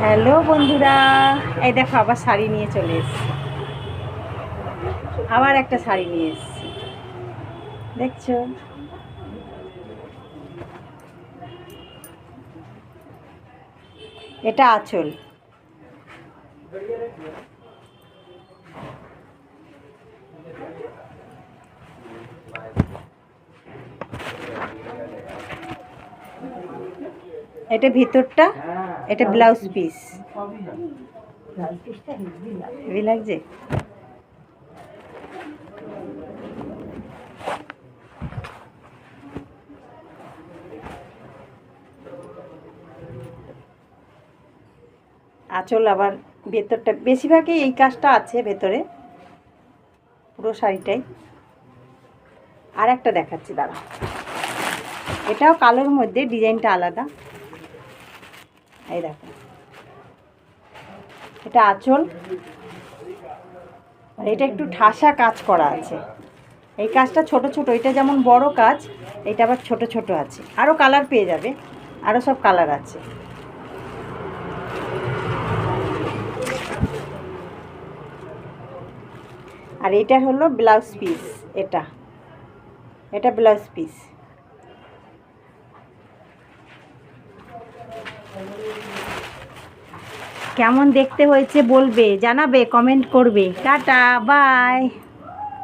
Hello বন্ধুরা, এই দেখো আবার শাড়ি নিয়ে চলে এসেছি। আবার একটা শাড়ি নিয়ে এসেছি, দেখছো? এটা আঁচল। এটা ভিতরটা, এটা ব্লাউজ পিস। হেভি লাগছে। আঁচল আবার ভেতরটা, বেশিরভাগই এই কাজটা আছে ভেতরে, পুরো শাড়িটাই। আর একটা দেখাচ্ছি, দাঁড়া। এটাও কালোর মধ্যে, ডিজাইনটা আলাদা। এই দেখো, এটা আঁচল, আর এটা একটু ঠাসা কাজ করা আছে। এই কাজটা ছোট ছোট, এটা যেমন বড় কাজ, এটা আবার ছোট ছোট আছে। আরও কালার পেয়ে যাবে, আরও সব কালার আছে। আর এটা হলো ব্লাউজ পিস। এটা এটা ব্লাউজ পিস। কেমন দেখতে হয়েছে বলবে, জানাবে, কমেন্ট করবে। Tata, by.